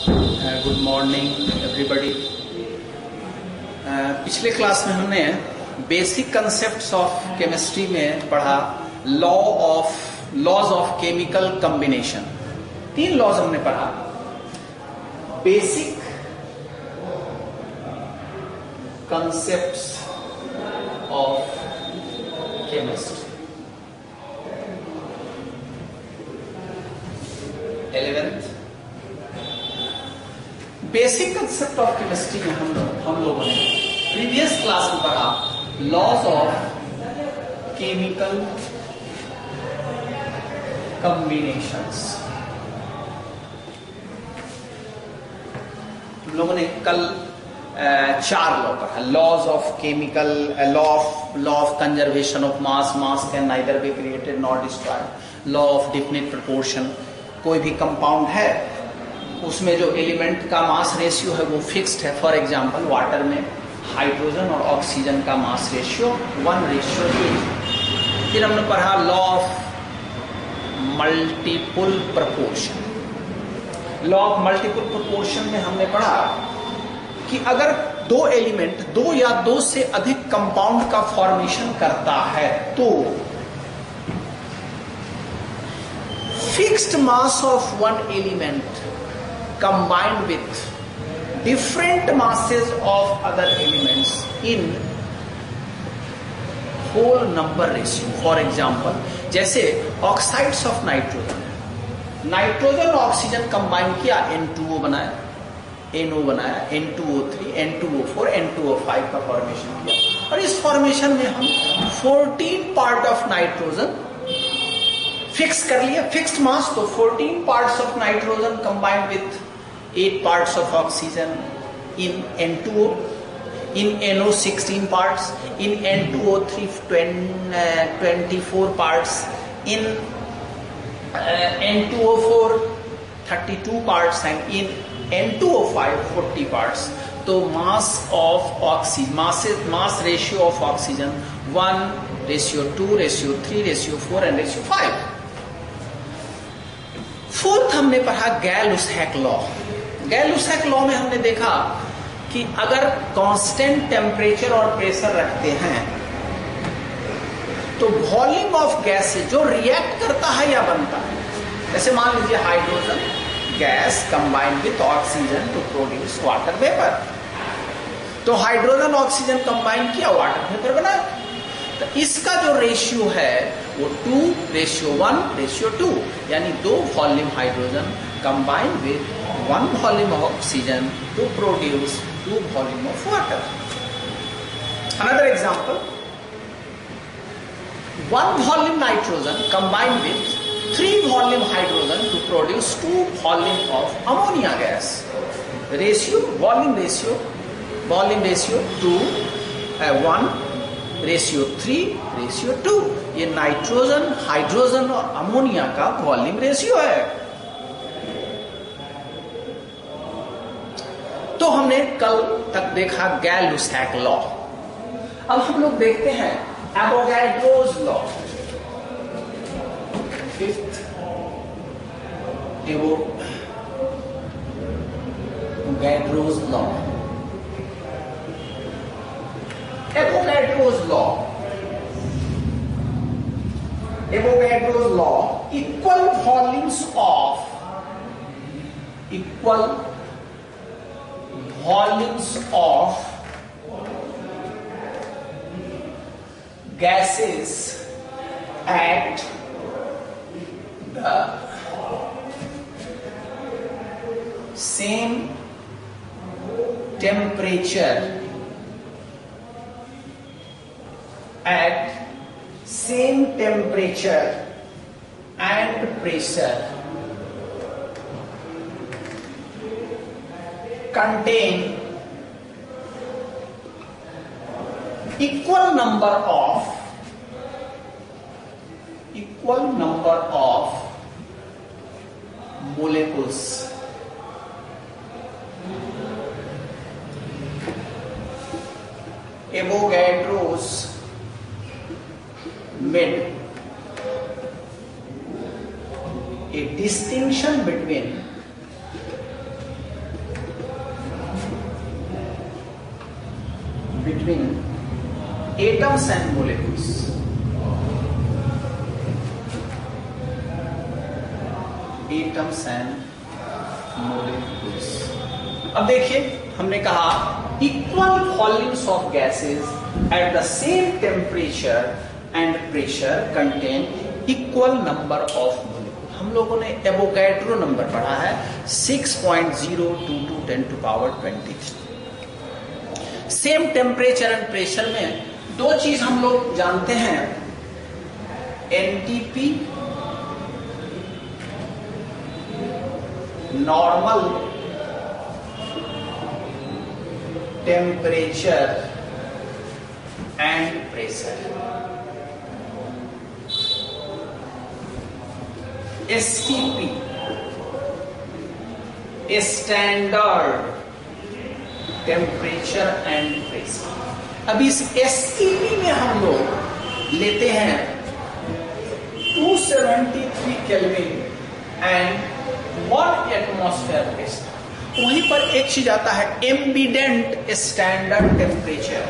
Good morning everybody. पिछले class में हमने बेसिक कंसेप्ट्स ऑफ केमिस्ट्री में पढ़ा laws of chemical combination. 3 laws हमने पढ़ा। Basic concepts of chemistry, 11th basic concept of chemistry में हम लोगों ने प्रीवियस क्लास में पढ़ा लॉज ऑफ केमिकल कॉम्बिनेशंस। हम लोगों ने कल 4 लॉ पढ़ा। Laws of chemical, law of conservation of mass can neither be created not destroyed, law of definite proportion. कोई भी कंपाउंड है उसमें जो एलिमेंट का मास रेशियो है वो फिक्स्ड है। फॉर एग्जांपल वाटर में हाइड्रोजन और ऑक्सीजन का मास रेशियो 1:8। फिर हमने पढ़ा law of multiple proportion. Law of multiple proportion में हमने पढ़ा कि अगर 2 एलिमेंट 2 या 2 से अधिक कंपाउंड का फॉर्मेशन करता है तो fixed mass of one element combined with different masses of other elements in whole number ratio. For example, जैसे oxides of nitrogen oxygen combine किया, N2O बनाया, NO बनाया, N2O3, N2O4, N2O5 का फॉर्मेशन किया। और इस फॉर्मेशन में हम 14 पार्ट ऑफ नाइट्रोजन फिक्स कर लिया, फिक्स्ड मास। तो 14 parts of nitrogen combined with 8 parts of oxygen in N2O, in NO 16 parts, in N2O3 24 parts, in N2O4 32 parts and in N2O5 40 parts. तो mass of oxygen, mass ratio of oxygen 1:2, 3:3, 4 and 5। 4th हमने पढ़ा गैल-लुसैक law. गैल-लुसैक law में हमने देखा कि अगर constant temperature और pressure रखते हैं तो वॉल्यूम ऑफ गैस जो रिएक्ट करता है या बनता है, जैसे मान लीजिए hydrogen gas combined with oxygen to produce water vapour. तो हाइड्रोजन ऑक्सीजन कंबाइन किया, वाटर वेपर बना। तो इसका जो रेशियो है वो 2:1:2, यानी 2 volume hydrogen combine with 1 volume of oxygen to produce 2 volume of water. Another example, 1 volume nitrogen combine with 3 volume hydrogen to produce 2 volume of ammonia gas. Ratio, volume ratio 2:1:3:2। ये nitrogen, hydrogen और ammonia का volume ratio है। तो हमने कल तक देखा गैल-लुसैक law. अब हम लोग देखते हैं Avogadro's law. 5th Avogadro's law. Avogadro's law, equal volumes of gases at the same temperature and pressure contain equal number of molecules। Avogadro's made a distinction between atoms and molecules. Atoms and molecules. अब देखिए हमने कहा equal volumes of gases at the same temperature and pressure contain equal number of molecule. हम लोगों ने Avogadro number पढ़ा है 6.022 10⁻23। Same temperature and pressure में दो चीज हम लोग जानते हैं, NTP normal temperature and pressure, STP standard temperature and pressure. अब इस एसटीपी में हम लोग लेते हैं 273 केल्विन एंड 1 एटमॉस्फेयर प्रेशर। वहीं पर एक चीज आता है ambient standard temperature,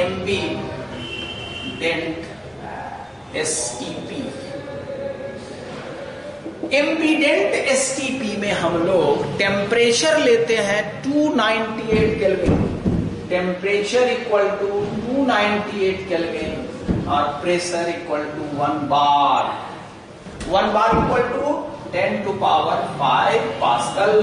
ambient STP. Ambient STP में हम लोग टेम्परेचर लेते हैं 298 kelvin, temperature equal to 298 kelvin और pressure equal to 1 bar. 1 bar equal to 10⁵ pascal.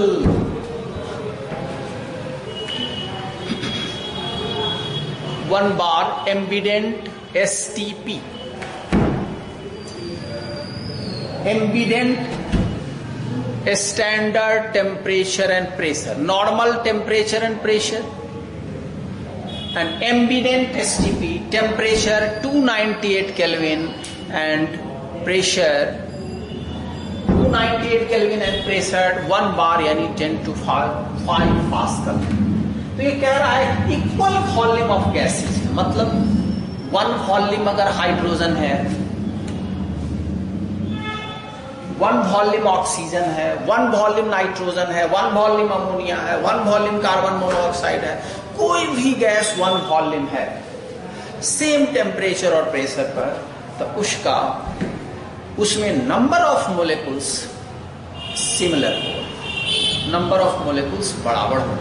One bar ambient STP, ambient standard temperature and pressure, normal temperature and pressure, and ambient STP temperature 298 kelvin and pressure 298 kelvin and pressure 1 bar यानी 10⁵ pascal. तो ये कह रहा है equal volume of gases, मतलब 1 volume अगर hydrogen है, 1 volume oxygen है, 1 वॉल्यूम नाइट्रोजन है, 1 वॉल्यूम अमोनिया है, 1 वॉल्यूम कार्बन मोनोऑक्साइड है, कोई भी गैस 1 वॉल्यूम है सेम टेम्परेचर और प्रेशर पर, तो उसमें नंबर ऑफ मोलिक्यूल्स सिमिलर हो, नंबर ऑफ मोलिक्यूल्स बराबर हो।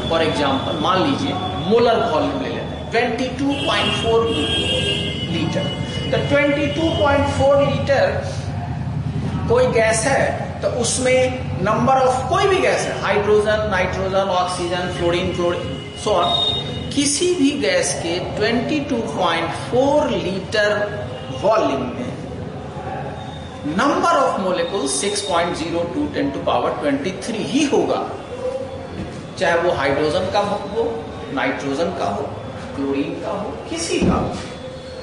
फॉर एग्जाम्पल मान लीजिए मोलर वॉल्यूम ले लेते हैं 22.4 लीटर, तो 22.4 लीटर कोई गैस है तो उसमें नंबर ऑफ कोई भी गैस है, hydrogen, nitrogen, oxygen, fluorine, so on, किसी भी गैस के 22.4 लीटर वॉल्यूम में नंबर ऑफ मोलिक्यूल 6.02 10⁻23 ही होगा, चाहे वो हाइड्रोजन का हो, नाइट्रोजन का हो, क्लोरीन का हो, किसी का हो।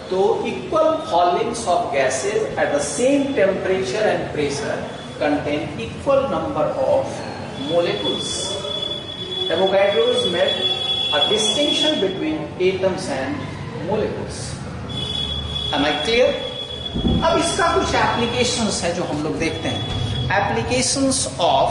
तो equal volumes of gases at the same temperature and pressure contain equal number of molecules. Avogadro's made a distinction between atoms and molecules. Am I clear? अब इसका कुछ एप्लीकेशंस है जो हम लोग देखते हैं। Applications of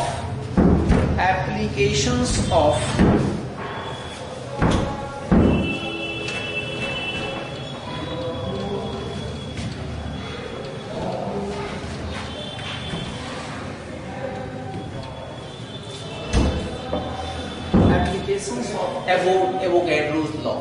Avogadro's law।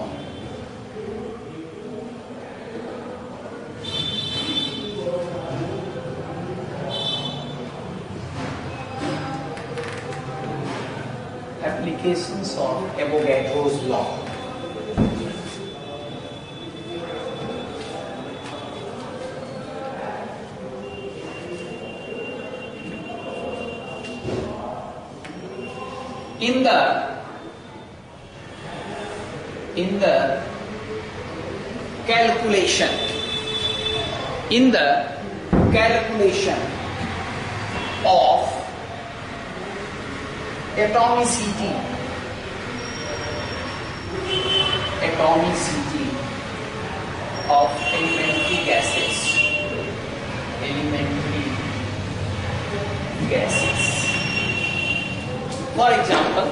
Applications of Avogadro's law। In the calculation of atomicity of elementary gases, for example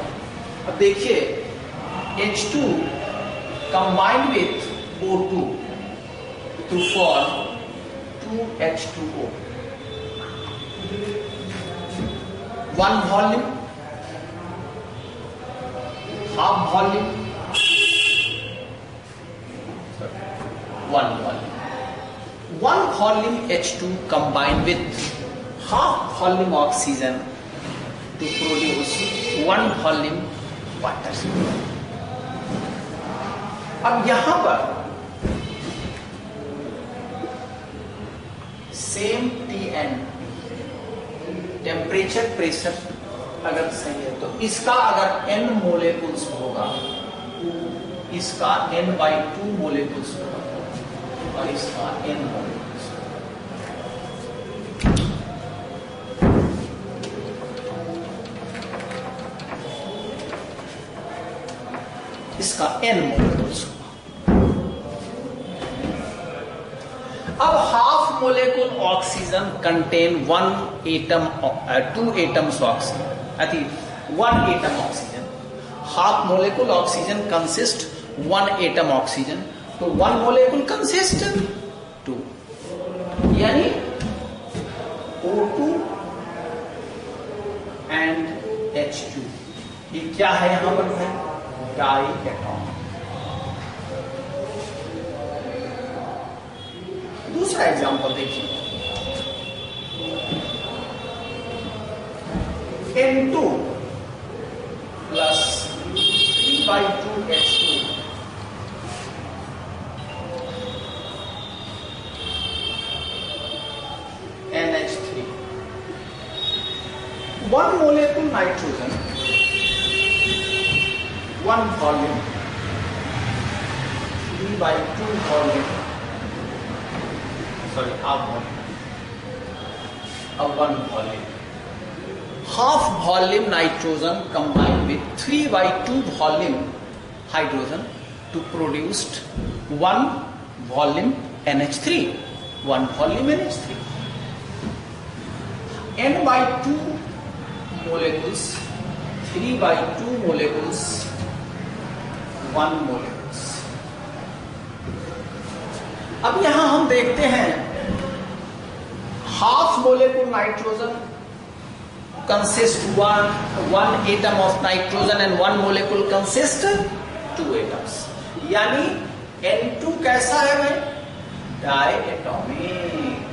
अब देखिए H2 combined with O2 to form 2H2O. One volume, half volume, one volume. One volume H2 combined with half volume oxygen to produce one volume water. अब यहां पर same Tn temperature pressure अगर सही है तो इसका अगर n मोलेकुल्स होगा, इसका n/2 मोलेकुल्स होगा और इसका n मोलेकुल्स होगा। इसका n मोलेकुल्स होगा। अब half molecule oxygen contain 1 atom 2 atoms oxygen, अति 1 atom oxygen. Half molecule oxygen consist 1 atom oxygen, तो 1 मोलेकुल कंसिस्ट 2, यानी O2 एंड H2। ये क्या है यहां पर है? Die atom. दूसरा एग्जांपल देखिए, N2 plus 3/2H2 NH3, 1 molecule nitrogen, 1 volume, 3/2 volume, sorry, half volume, one volume. Half volume nitrogen combined with 3/2 volume hydrogen to produce 1 volume NH3, 1 volume NH3. N/2 molecules, 3/2 molecules, 1 molecules. अब यहां हम देखते हैं half molecule nitrogen consist 1 atom of nitrogen and 1 molecule consist 2 atoms, यानी N2 कैसा है भाई? Diatomic.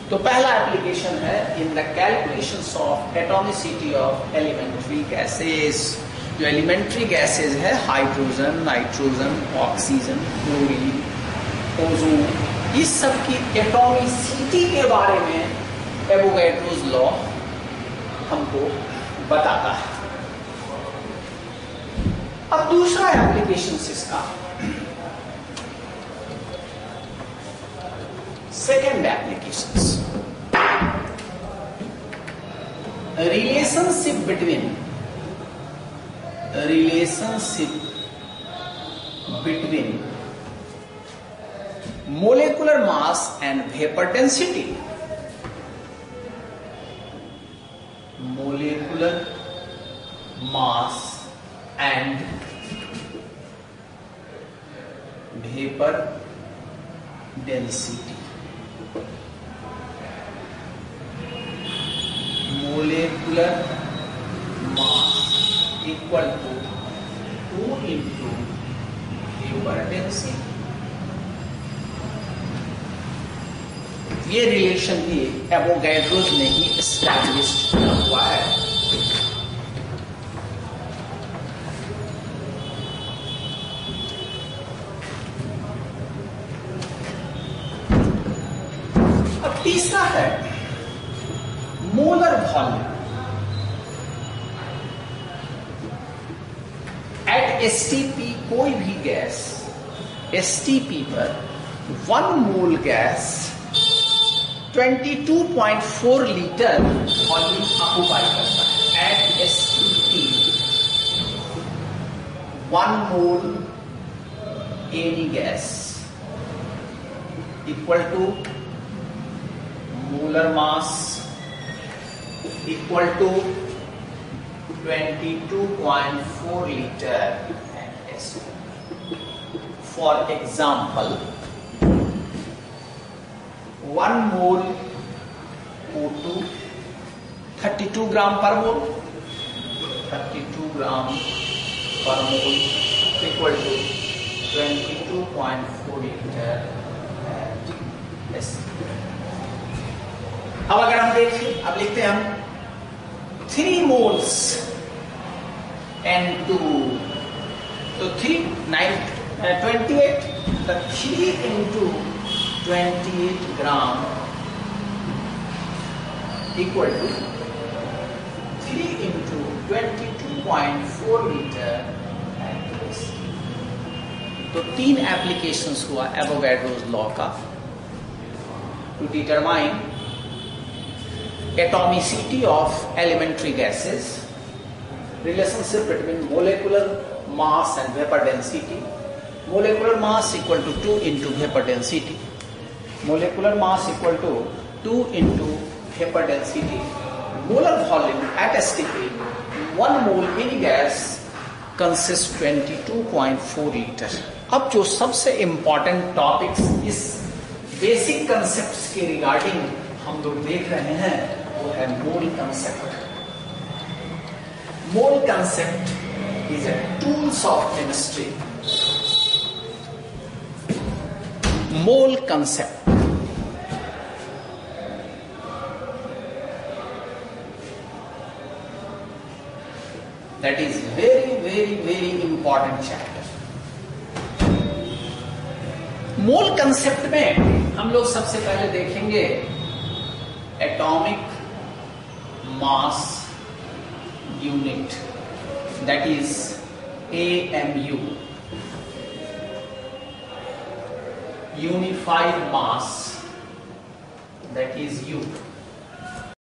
तो पहला एप्लीकेशन है in the calculations of atomicity of elementary gases. जो एलिमेंट्री गैसेस है hydrogen, nitrogen, oxygen, chlorine, ozone, इस सब की एटॉमिसिटी के बारे में एवोगैड्रोस लॉ हमको बताता है। अब दूसरा एप्लीकेशन इसका, second application, relationship between molecular mass and vapor density. Molecular mass and vapor density. Molecular mass equal to 2 into vapor density. ये रिलेशन भी एवोगैड्रोस ने ही एस्टैब्लिश किया हुआ है। अब तीसरा है मोलर वॉल्यूम। एट एसटीपी कोई भी गैस एसटीपी पर 1 mole gas 22.4 litre volume occupy करता है। At STP 1 mole any gas equal to molar mass equal to 22.4 liter and S2. For example, 1 mole O2 32 gram per mole, 32 gram per mole equal to 22.4 liter S. अब अगर हम देखें, अब लिखते हैं हम 3 moles N2, तो 28, the 3 into 28 gram equal to 3 into 22.4 liter S. तो 3 एप्लीकेशंस हुआ एवोगाड्रोस लॉ का to determine atomicity of elementary gases, relationship between molecular mass and vapor density. Molecular mass equal to 2 into vapor density. Molecular mass equal to 2 into vapor density. Molar volume at STP, 1 mole in gas consists 22.4 liter. अब जो सबसे important topics इस basic concepts के regarding हम लोग देख रहे हैं वो है मोल concept. Mole concept is AI tools of chemistry. Mole concept that is very very very important chapter. Mole concept में हम लोग सबसे पहले देखेंगे atomic mass unit, that is AMU, unified mass, that is U।